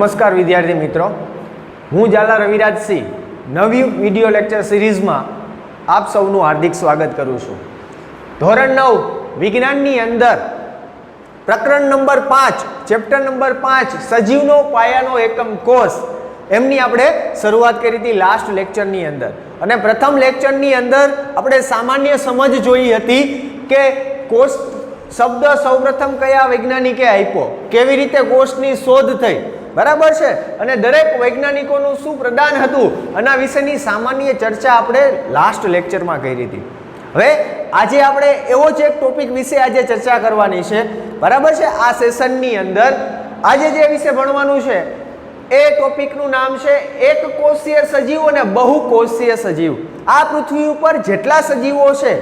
નમસ્કાર વિદ્યાર્થી મિત્રો, હું ઝાલા રવિરાજસિંહ નવી વિડીયો લેક્ચર સિરીઝમાં આપ સૌનું હાર્દિક સ્વાગત કરું છું। ધોરણ 9 વિજ્ઞાનની અંદર પ્રકરણ નંબર 5 ચેપ્ટર નંબર 5 સજીવનો પાયાનો એકમ કોષ એમની આપણે શરૂઆત કરી હતી લાસ્ટ લેક્ચરની અંદર। અને પ્રથમ લેક્ચરની અંદર આપણે સામાન્ય સમજ જોઈ હતી કે કોષ શબ્દ સૌપ્રથમ કયા વૈજ્ઞાનિકે આપ્યો, કેવી રીતે કોષની શોધ થઈ, બરાબર છે, અને દરેક વૈજ્ઞાનિકોનું શું પ્રદાન હતું આના વિશેની સામાન્ય ચર્ચા આપણે લાસ્ટ લેક્ચરમાં કરી હતી। હવે આજે આપણે એવો જ એક ટોપિક વિશે આજે ચર્ચા કરવાની છે, બરાબર છે। આ સેશનની અંદર આજે જે વિશે ભણવાનું છે એ ટોપિકનું નામ છે એક કોષીય સજીવ અને બહુકોષીય સજીવ। આ પૃથ્વી ઉપર જેટલા સજીવો છે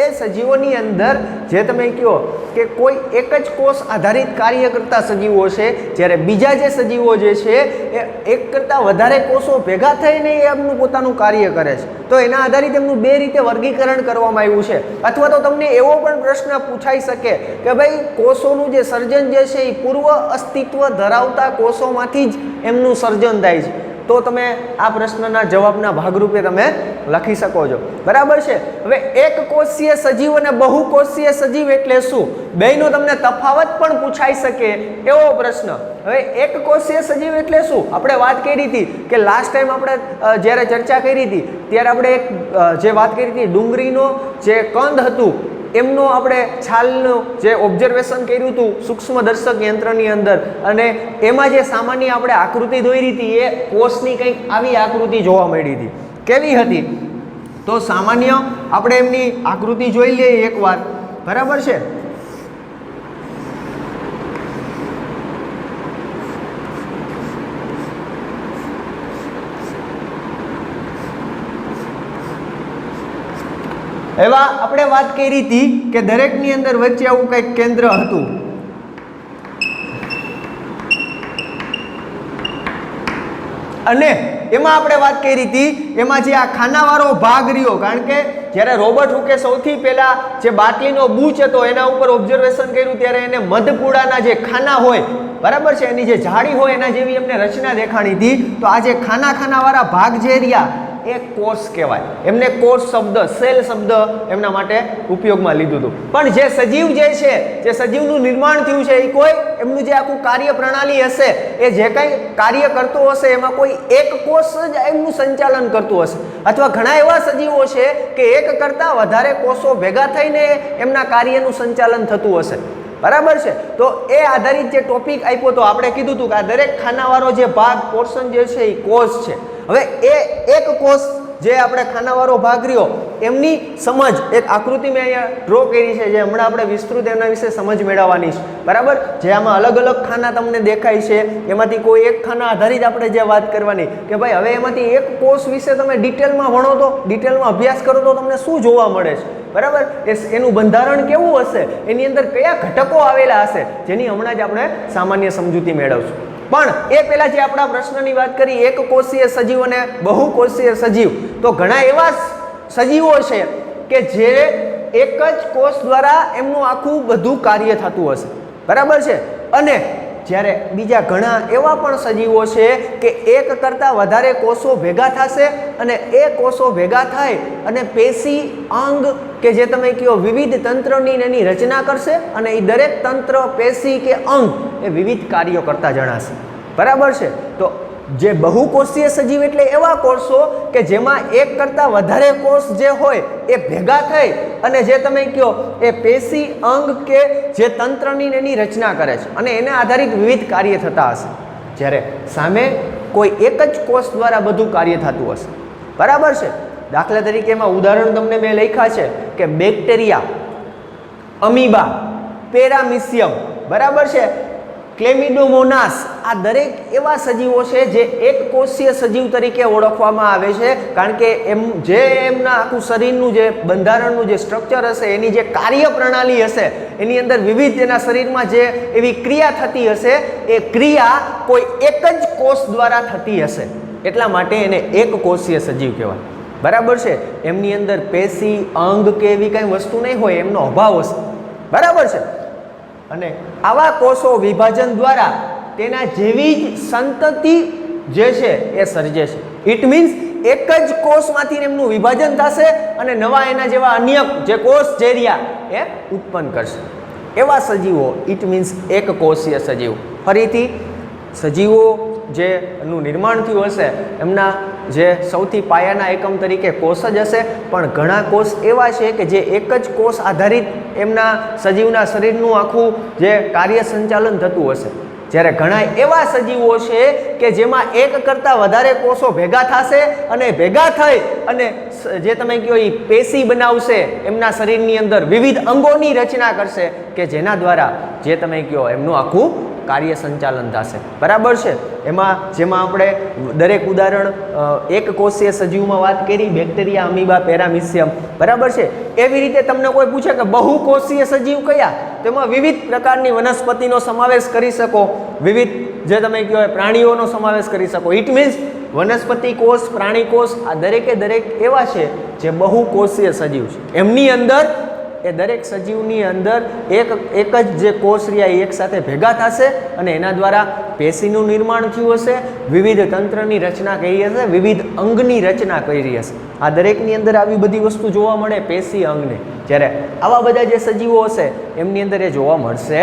એ સજીવોની અંદર જે તમે કહો કે કોઈ એક જ કોષ આધારિત કાર્ય કરતા સજીવો છે, જ્યારે બીજા જે સજીવો જે છે એ એક કરતાં વધારે કોષો ભેગા થઈને એમનું પોતાનું કાર્ય કરે છે। તો એના આધારિત એમનું બે રીતે વર્ગીકરણ કરવામાં આવ્યું છે। અથવા તો તમને એવો પણ પ્રશ્ન પૂછાઈ શકે કે ભાઈ કોષોનું જે સર્જન જે છે એ પૂર્વ અસ્તિત્વ ધરાવતા કોષોમાંથી જ એમનું સર્જન થાય છે, તો તમે આ પ્રશ્નના જવાબના ભાગરૂપે તમે લખી શકો છો, બરાબર છે। હવે એક કોષીય સજીવ અને બહુકોષીય સજીવ એટલે શું, બેયનો તમને તફાવત પણ પૂછાઈ શકે એવો પ્રશ્ન। હવે એક કોષીય સજીવ એટલે શું, આપણે વાત કરી હતી કે લાસ્ટ ટાઈમ આપણે જ્યારે ચર્ચા કરી હતી ત્યારે આપણે એક જે વાત કરી હતી ડુંગળીનો જે કંદ હતું એમનો આપણે છાલનું જે ઓબ્ઝર્વેશન કર્યું હતું સૂક્ષ્મદર્શક યંત્રની અંદર, અને એમાં જે સામાન્ય આપણે આકૃતિ દોરી હતી એ કોષની કંઈક આવી આકૃતિ જોવા મળી હતી। કેવી હતી તો સામાન્ય આપણે એમની આકૃતિ જોઈ લઈએ એકવાર, બરાબર છે। એવા આપણે વાત કરી હતી કે દરેકની અંદર વચ્ચે આવું કંઈક કેન્દ્ર હતું, અને એમાં આપણે વાત કરી હતી એમાં જે આ ખાનાવાળો ભાગ રહ્યો, કારણ કે જ્યારે રોબર્ટ હુકે સૌથી પહેલા જે બાટલીનો બૂચ હતો એના ઉપર ઓબ્ઝર્વેશન કર્યું ત્યારે એને મધપૂડાના જે ખાના હોય, બરાબર છે, એની જે જાળી હોય એના જેવી એમને રચના દેખાણી હતી। તો આ જે ખાનાવાળા ભાગ જે રહ્યા એ કોષ કહેવાય, એમને કોષ શબ્દ સેલ શબ્દ એમના માટે ઉપયોગમાં લીધું હતું। પણ જે સજીવ જે છે, જે સજીવનું નિર્માણ થયું છે એ કોઈ એમનું જે આખું કાર્ય પ્રણાલી હશે એ જે કંઈ કાર્ય કરતો હશે એમાં કોઈ એક કોષ જ એમનું સંચાલન કરતું હશે, અથવા ઘણા એવા સજીવો છે કે એક કરતાં વધારે કોષો ભેગા થઈને એમના કાર્યનું સંચાલન થતું હશે, બરાબર છે। તો એ આધારિત જે ટોપિક આપ્યો તો આપણે કીધું હતું કે આ દરેક ખાનાવાળો જે ભાગ પોર્શન જે છે એ કોષ છે। હવે એ એક કોષ જે આપણે ખાનાવાળો ભાગ રહ્યો એમની સમજ એક આકૃતિ મેં અહીંયા ડ્રો કરી છે, જે હમણાં આપણે વિસ્તૃત એના વિશે સમજ મેળવવાની છે, બરાબર। જે આમાં અલગ અલગ ખાના તમને દેખાય છે એમાંથી કોઈ એક ખાના આધારિત આપણે જે વાત કરવાની કે ભાઈ હવે એમાંથી એક કોષ વિશે તમે ડિટેલમાં ભણો તો, ડિટેલમાં અભ્યાસ કરો તો તમને શું જોવા મળે છે, બરાબર, એનું બંધારણ કેવું હશે, એની અંદર કયા ઘટકો આવેલા હશે, જેની હમણાં જ આપણે સામાન્ય સમજૂતી મેળવશું। પણ એ પહેલા જે આપણા પ્રશ્નની વાત કરી એક કોષીય સજીવ અને બહુકોષીય સજીવ, તો ઘણા એવા સજીવો છે કે જે એક જ કોષ દ્વારા એમનું આખું બધું કાર્ય થતું હશે, બરાબર છે, અને જ્યારે બીજા ઘણા એવા પણ સજીવો છે કે એક કરતાં વધારે કોષો ભેગા થશે અને એ કોષો ભેગા થાય અને પેશી અંગ કે જે તમે કહો વિવિધ તંત્રની એની રચના કરશે, અને એ દરેક તંત્ર પેશી કે અંગ એ વિવિધ કાર્યો કરતા જણાશે, બરાબર છે। તો જે બહુકોષીય સજીવ એટલે એવા કોષો કે જેમાં એક કરતાં વધારે કોષ જે હોય એ ભેગા થઈ અને જે તમે કહો એ પેશી અંગ કે જે તંત્રની એની રચના કરે છે અને એને આધારિત વિવિધ કાર્ય થતા હશે, જ્યારે સામે કોઈ એક જ કોષ દ્વારા બધું કાર્ય થતું હશે, બરાબર છે। દાખલા તરીકે એમાં ઉદાહરણ તમને મેં લખ્યા છે કે બેક્ટેરિયા, અમીબા, પેરામિશિયમ, બરાબર છે, ક્લેમિડોમોનાસ, આ દરેક એવા સજીવો છે જે એક કોષીય સજીવ તરીકે ઓળખવામાં આવે છે, કારણ કે એમના આખું શરીરનું જે બંધારણનું જે સ્ટ્રક્ચર હશે, એની જે કાર્ય પ્રણાલી હશે, એની અંદર વિવિધ એના શરીરમાં જે એવી ક્રિયા થતી હશે એ ક્રિયા કોઈ એક જ કોષ દ્વારા થતી હશે, એટલા માટે એને એક કોષીય સજીવ કહેવાય, બરાબર છે। એમની અંદર પેશી અંગ કે એવી કંઈ વસ્તુ નહીં હોય, એમનો અભાવ હશે, બરાબર છે। અને આવા કોષો વિભાજન દ્વારા તેના જેવી જ સંતતિ જે છે એ સર્જે છે. ઇટ મીન્સ એક જ કોષમાંથી એમનું વિભાજન થશે અને નવા એના જેવા અન્ય જે કોષ જે રહ્યા એ ઉત્પન્ન કરશે. એવા સજીવો ઇટ મીન્સ એક કોષીય સજીવ. ફરીથી સજીવો જેનું નિર્માણ થયું હશે એમના જે સૌથી પાયાના એકમ તરીકે કોષ જ હશે, પણ ઘણા કોષ એવા છે કે જે એક જ કોષ આધારિત એમના સજીવના શરીરનું આખું જે કાર્ય સંચાલન થતું હશે. જ્યારે ઘણા એવા સજીવો છે કે જેમાં એક કરતાં વધારે કોષો ભેગા થશે અને ભેગા થઈ અને જે તમે કહો એ પેશી બનાવશે, એમના શરીરની અંદર વિવિધ અંગોની રચના કરશે કે જેના દ્વારા જે તમે કહો એમનું આખું કાર્ય સંચાલન થશે. બરાબર છે. જેમાં આપણે દરેક ઉદાહરણ એક કોષીય સજીવમાં વાત કરી, બેક્ટેરિયા, અમીબા, પેરામિશિયમ. બરાબર છે. એવી રીતે તમને કોઈ પૂછે કે બહુકોષીય સજીવ કયા, તેમાં વિવિધ પ્રકારની વનસ્પતિનો સમાવેશ કરી શકો, વિવિધ જે તમે કહો પ્રાણીઓનો સમાવેશ કરી શકો. ઇટ મીન્સ વનસ્પતિ કોષ, પ્રાણી કોષ આ દરેકે દરેક એવા છે જે બહુકોષીય સજીવ છે. એમની અંદર એ દરેક સજીવની અંદર એક જ જે કોષ રહ્યા એ એક સાથે ભેગા થશે અને એના દ્વારા પેશીનું નિર્માણ થયું હશે, વિવિધ તંત્રની રચના કરી હશે, વિવિધ અંગની રચના કરી હશે. આ દરેકની અંદર આવી બધી વસ્તુ જોવા મળે, પેશી, અંગને. જ્યારે આવા બધા જે સજીવો હશે એમની અંદર એ જોવા મળશે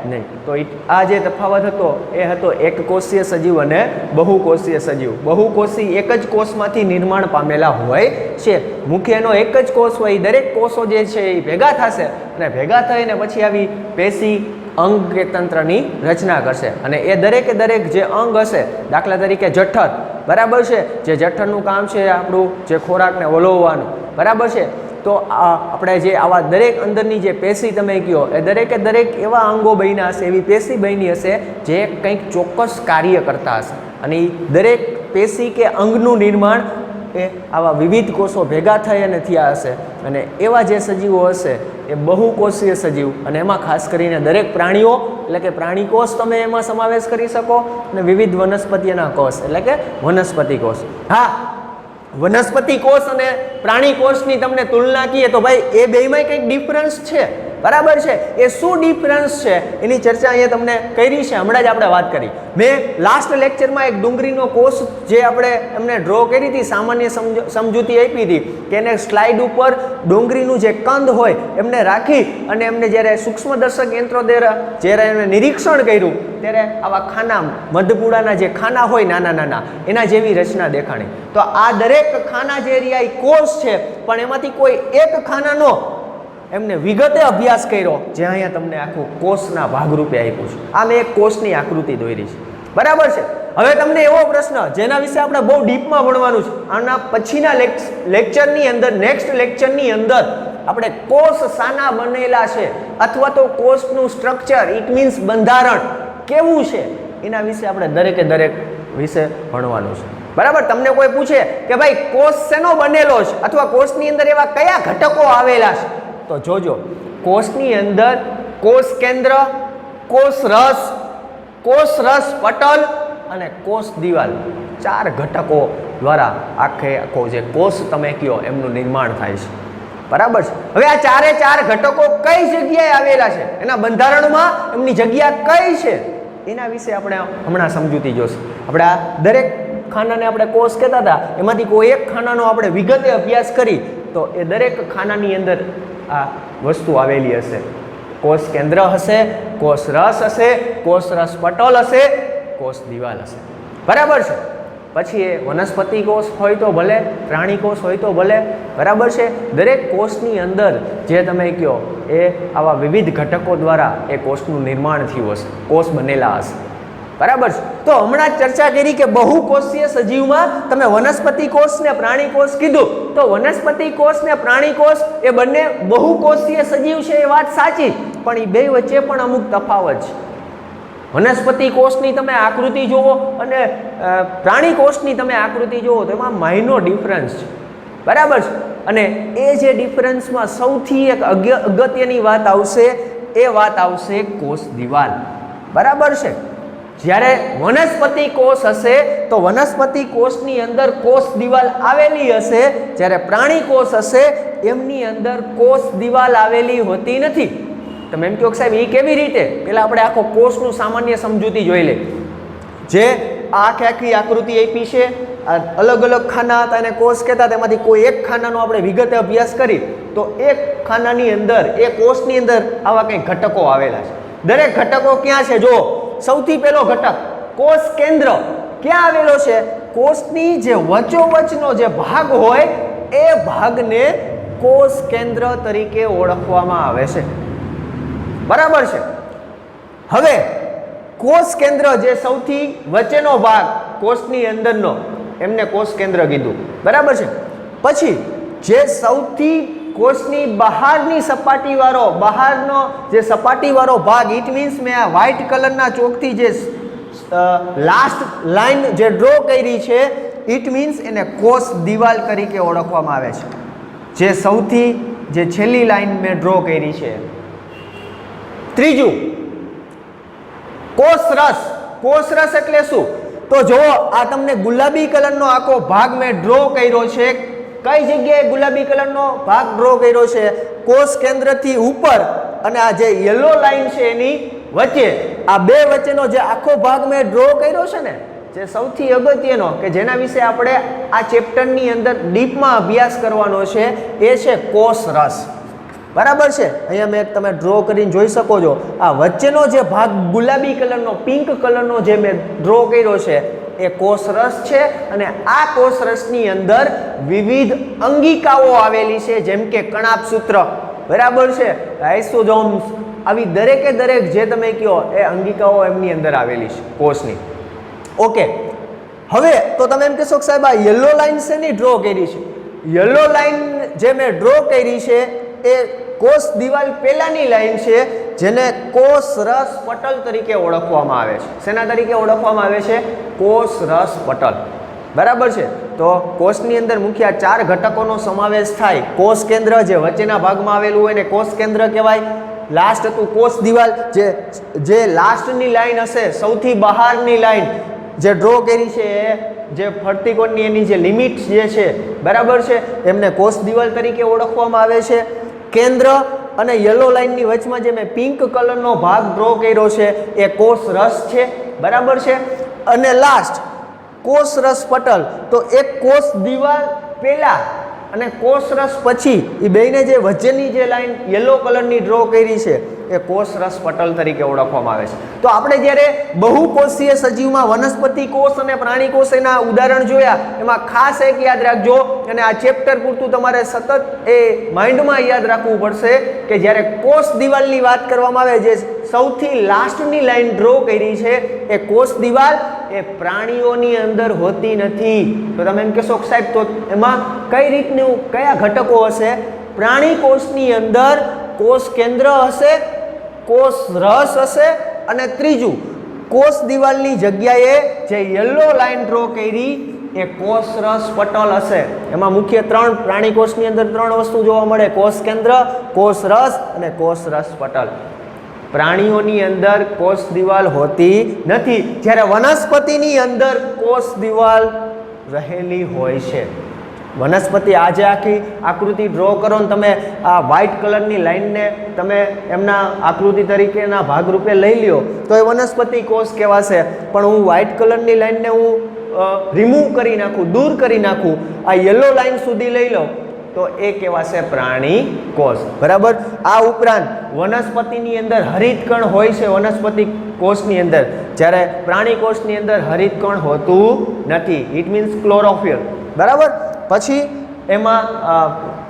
નહીં. તો આ જે તફાવત હતો એ હતો એક કોષીય સજીવ અને બહુકોષીય સજીવ. બહુકોષી એક જ કોષમાંથી નિર્માણ પામેલા હોય છે. મુખ્ય એનો એક જ કોષ હોય, દરેક કોષો જે છે એ ભેગા થશે અને ભેગા થઈને પછી આવી પેશી, અંગ કે તંત્રની રચના કરશે અને એ દરેકે દરેક જે અંગ હશે, દાખલા તરીકે જઠર, બરાબર છે, જે જઠરનું કામ છે આપણું જે ખોરાકને વલોવવાનું, બરાબર છે. તો આપણે જે આવા દરેક અંદરની જે પેશી તમે કહો એ દરેકે દરેક એવા અંગો બન્યા હશે, એવી પેશી બની હશે જે કંઈક ચોક્કસ કાર્ય કરતા હશે અને એ દરેક પેશી કે અંગનું નિર્માણ એ આવા વિવિધ કોષો ભેગા થઈ અને થયા હશે. અને એવા જે સજીવો હશે એ બહુકોષીય સજીવ, અને એમાં ખાસ કરીને દરેક પ્રાણીઓ એટલે કે પ્રાણી કોષ તમે એમાં સમાવેશ કરી શકો અને વિવિધ વનસ્પતિના કોષ એટલે કે વનસ્પતિ કોષ. હા, વનસ્પતિ કોષ અને પ્રાણી કોષની તમને તુલના કીએ તો ભાઈ એ બેયમાં કંઈક ડિફરન્સ છે, બરાબર છે. એ શું ડિફરન્સ છે એની ચર્ચા અહીંયા તમને કરી છે, હમણાં જ આપણે વાત કરી. મેં લાસ્ટ લેક્ચરમાં એક ડુંગળીનો કોષ જે આપણે એમને ડ્રો કરી હતી, સામાન્ય સમજૂતી આપી હતી કે એને સ્લાઇડ ઉપર ડુંગળીનું જે કંદ હોય એમને રાખી અને એમને જ્યારે સૂક્ષ્મદર્શક યંત્રો દ્વારા જ્યારે એને નિરીક્ષણ કર્યું ત્યારે આવા ખાના, મધપૂડાના જે ખાના હોય નાના નાના, એના જેવી રચના દેખાણી. તો આ દરેક ખાના જે રહ્યા એ કોષ છે, પણ એમાંથી કોઈ એક ખાનાનો એમને વિગતે અભ્યાસ કર્યો જે અહીંયા તમને આખું કોષના ભાગરૂપે આપ્યું છે. આ મેં એક કોષની આકૃતિ દોરી છે, બરાબર છે. હવે તમને એવો પ્રશ્ન જેના વિશે આપણે બહુ ડીપમાં ભણવાનું છે, આના પછીના લેક્ચરની અંદર, નેક્સ્ટ લેક્ચરની અંદર આપણે કોષ શાના બનેલા છે અથવા તો કોષનું સ્ટ્રક્ચર, ઇટ મીન્સ બંધારણ કેવું છે એના વિશે આપણે દરેકે દરેક વિશે ભણવાનું છે, બરાબર. તમને કોઈ પૂછે કે ભાઈ કોષ શેનો બનેલો છે અથવા કોષની અંદર એવા કયા ઘટકો આવેલા છે, તો જોજો કોષની અંદર કોષ કેન્દ્ર, કોષ રસ પટલ અને કોષ દિવાલ, 4 ઘટકો દ્વારા આખો જે કોષ તમે કહો એમનું નિર્માણ થાય છે, બરાબર છે. હવે આ 4 ઘટકો કઈ જગ્યાએ આવેલા છે, એના બંધારણમાં એમની જગ્યા કઈ છે એના વિશે આપણે હમણાં સમજૂતી જોશું. આપણે આ દરેક ખાનાને આપણે કોષ કહેતા હતા, એમાંથી કોઈ એક ખાનાનો આપણે વિગતે અભ્યાસ કરી તો એ દરેક ખાનાની અંદર આ વસ્તુ આવેલી હશે. કોષ કેન્દ્ર હશે, કોષ રસ હશે, કોષ રસ પટલ હશે, કોષ દિવાલ હશે, બરાબર છે. પછી એ વનસ્પતિ કોષ હોય તો ભલે, પ્રાણી કોષ હોય તો ભલે, બરાબર છે. દરેક કોષની અંદર જે તમે કહો એ આવા વિવિધ ઘટકો દ્વારા એ કોષનું નિર્માણ થયું હશે, કોષ બનેલા હશે, બરાબર છે. તો હમણાં જ ચર્ચા કરી કે બહુકોષીય સજીવમાં તમે વનસ્પતિ કોષ ને પ્રાણી કોષ કીધું, તો વનસ્પતિ કોષ ને પ્રાણી કોષ એ બંને બહુકોષીય સજીવ છે એ વાત સાચી, પણ એ બે વચ્ચે પણ અમુક તફાવત છે. વનસ્પતિ કોષની તમે આકૃતિ જુઓ અને પ્રાણી કોષની તમે આકૃતિ જુઓ તો એમાં માઇનો ડિફરન્સ છે, બરાબર છે. અને એ જે ડિફરન્સમાં સૌથી એક અગત્યની વાત આવશે, એ વાત આવશે કોષ દિવાલ, બરાબર છે. જ્યારે વનસ્પતિ કોષ હશે તો વનસ્પતિ કોષની અંદર કોષ દિવાલ આવેલી હશે, જ્યારે પ્રાણી કોષ હશે એમની અંદર કોષ દિવાલ આવેલી હોતી નથી. તમે એમ કહો સાહેબ એ કેવી રીતે? પહેલાં આપણે આખો કોષનું સામાન્ય સમજૂતી જોઈ લે. જે આખી આકૃતિ આપી છે, આ અલગ અલગ ખાના હતા એને કોષ કહેતા, તેમાંથી કોઈ એક ખાનાનો આપણે વિગતે અભ્યાસ કરી તો એક ખાનાની અંદર, એ કોષની અંદર આવા કંઈક ઘટકો આવેલા છે. દરેક ઘટકો ક્યાં છે? જો સૌથી પહેલો ઘટક કોષ કેન્દ્ર ક્યાં આવેલો છે? કોષની જે વચ્ચોવચ્ચનો જે ભાગ હોય એ ભાગને કોષ કેન્દ્ર તરીકે ઓળખવામાં આવે છે. બરાબર છે. હવે કોષ કેન્દ્ર જે સૌથી વચ્ચેનો ભાગ કોષની અંદરનો, એમને કોષ કેન્દ્ર કીધું. બરાબર છે. પછી જે સૌથી કોષની બહારની સપાટીવાળો, બહારનો જે સપાટીવાળો ભાગ, ઇટ મીન્સ મેં આ વ્હાઇટ કલરના ચોકથી જે લાસ્ટ લાઈન જે ડ્રો કરી છે, ઇટ મીન્સ એને કોષ દિવાલ તરીકે ઓળખવામાં આવે છે. જે સૌથી જે છેલ્લી લાઈન મેં ડ્રો કરી છે. ત્રીજું કોષ રસ. કોષ રસ એટલે શું? તો જો આ તમને ગુલાબી કલરનો આખો ભાગ મેં ડ્રો કર્યો છે. કઈ જગ્યાએ ગુલાબી કલરનો ભાગ ડ્રો કર્યો છે? કોષ કેન્દ્રથી ઉપર અને આ જે યલો લાઈન છે એની વચ્ચે, આ બે વચ્ચેનો જે આખો ભાગ મેં ડ્રો કર્યો છે ને, જે સૌથી અગત્યનો કે જેના વિશે આપણે આ ચેપ્ટરની અંદર ડીપમાં અભ્યાસ કરવાનો છે, એ છે કોષ રસ. બરાબર છે. અહીંયા મેં તમે ડ્રો કરીને જોઈ શકો છો. આ વચ્ચેનો જે ભાગ ગુલાબી કલરનો, પિંક કલરનો જે મેં ડ્રો કર્યો છે એ કોષ રસ છે. અને આ કોષ રસની અંદર વિવિધ અંગિકાઓ આવેલી છે, જેમ કે કણાભસૂત્ર, બરાબર છે, લાઇસોસોમ્સ, આવી દરેકે દરેક જે તમે કહો એ અંગિકાઓ એમની અંદર આવેલી છે કોષની. ઓકે, હવે તો તમે એમ કહેશો કે સાહેબ આ યલો લાઈન શેની ડ્રો કરી છે? યલો લાઈન જે મેં ડ્રો કરી છે એ કોષ દિવાલ પહેલાની લાઈન છે, જેને કોષ રસ પટલ તરીકે ઓળખવામાં આવે છે. શેના તરીકે ઓળખવામાં આવે છે? કોષ રસ પટલ. બરાબર છે. તો કોષની અંદર મુખ્ય 4 ઘટકોનો સમાવેશ થાય. કોષ કેન્દ્ર જે વચ્ચેના ભાગમાં આવેલું હોય ને કોષ કેન્દ્ર કહેવાય. લાસ્ટ હતું કોષ દિવાલ, જે લાસ્ટની લાઈન હશે, સૌથી બહારની લાઈન જે ડ્રો કરી છે, જે ફરતી કોણની એની જે લિમિટ જે છે, બરાબર છે, એમને કોષ દિવાલ તરીકે ઓળખવામાં આવે છે. કેન્દ્ર અને યલો લાઈનની વચમાં જે મેં પિંક કલરનો ભાગ ડ્રો કર્યો છે એ કોષ રસ છે. બરાબર છે. અને લાસ્ટ કોષ રસ પટલ, તો એક કોષ દિવાલ પહેલા અને કોષ રસ પછી, એ બેને જે વચ્ચેની જે લાઈન યલો કલરની ડ્રો કરી છે એ કોષ રસ પટલ તરીકે ઓળખવામાં આવે છે. તો આપણે જ્યારે બહુકોષીય સજીવમાં વનસ્પતિ કોષ અને પ્રાણી કોષ એના ઉદાહરણ જોયા, એમાં ખાસ એક યાદ રાખજો, અને આ ચેપ્ટર પૂરતું તમારે સતત એ માઇન્ડમાં યાદ રાખવું પડશે કે જ્યારે કોષ દિવાલની વાત કરવામાં આવે, જે સૌથી લાસ્ટની લાઈન ડ્રો કરી છે એ કોષ દિવાલ એ પ્રાણીઓની અંદર હોતી નથી. તો તમે એમ કહેશો કે સાહેબ તો એમાં કઈ રીતનું, કયા ઘટકો હશે? પ્રાણી કોષની અંદર કોષ કેન્દ્ર હશે, કોષ રસ હશે, અને ત્રીજું કોષ દિવાલની જગ્યાએ જે યલો લાઈન ડ્રો કરી એ કોષ રસ પટલ હશે. એમાં મુખ્ય 3 પ્રાણી કોષની અંદર 3 વસ્તુ જોવા મળે: કોષ કેન્દ્ર, કોષ રસ અને કોષ રસ પટલ. પ્રાણીઓની અંદર કોષ દિવાલ હોતી નથી, જ્યારે વનસ્પતિની અંદર કોષ દિવાલ રહેલી હોય છે. વનસ્પતિ આજે આખી આકૃતિ ડ્રો કરો ને તમે આ વ્હાઇટ કલરની લાઈનને તમે એમના આકૃતિ તરીકેના ભાગરૂપે લઈ લ્યો તો એ વનસ્પતિ કોષ કહેવાશે. પણ હું વ્હાઇટ કલરની લાઈનને હું રિમૂવ કરી નાખું, દૂર કરી નાખું, આ યલો લાઈન સુધી લઈ લો તો એ કહેવાશે પ્રાણી કોષ. બરાબર. આ ઉપરાંત વનસ્પતિની અંદર હરિતકણ હોય છે, વનસ્પતિ કોષની અંદર, જ્યારે પ્રાણી કોષની અંદર હરિતકણ હોતું નથી. It means chlorophyll. બરાબર. પછી એમાં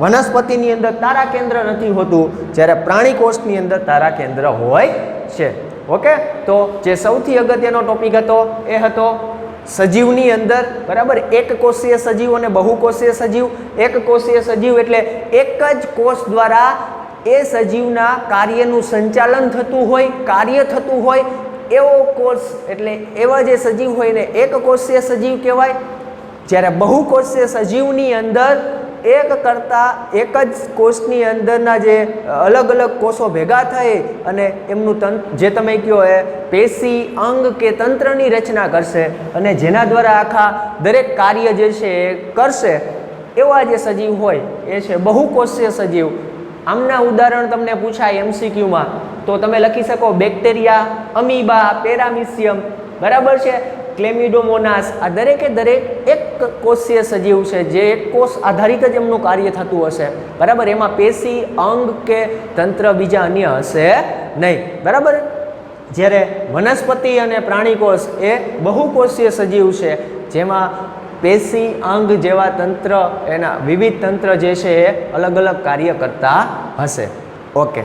વનસ્પતિની અંદર તારા કેન્દ્ર નથી હોતું, જ્યારે પ્રાણી કોષની અંદર તારા કેન્દ્ર હોય છે. ઓકે, તો જે સૌથી અગત્યનો ટોપિક હતો એ હતો સજીવની અંદર, બરાબર, એક કોષીય સજીવ અને બહુકોષીય સજીવ. એક કોષીય સજીવ એટલે એક જ કોષ દ્વારા એ સજીવના કાર્યનું સંચાલન થતું હોય, કાર્ય થતું હોય એવો કોષ, એટલે એવા જે સજીવ હોય ને એક કોષીય સજીવ કહેવાય. જ્યારે બહુકોષીય સજીવની અંદર એક જ કોષની અંદરના જે અલગ અલગ કોષો ભેગા થાય અને એમનું જે તમે કહો એ પેશી, અંગ કે તંત્રની રચના કરશે અને જેના દ્વારા આખા દરેક કાર્ય જે છે એ કરશે, એવા જે સજીવ હોય એ છે બહુકોષીય સજીવ. આમના ઉદાહરણ તમને પૂછાય MCQમાં તો તમે લખી શકો બેક્ટેરિયા, અમીબા, પેરામિશિયમ. બરાબર છે. ક્લેમિડોમોનાસ આ દરેકે દરેક એક કોષીય સજીવ છે, જે એક કોષ આધારિત જ એમનું કાર્ય થતું હશે, બરાબર. એમાં પેશી, અંગ કે તંત્ર બીજા અન્ય હશે નહીં, બરાબર. જ્યારે વનસ્પતિ અને પ્રાણીકોષ એ બહુકોષીય સજીવ છે, જેમાં પેશી, અંગ જેવા તંત્ર, એના વિવિધ તંત્ર જે છે એ અલગ અલગ કાર્ય કરતા હશે. ઓકે.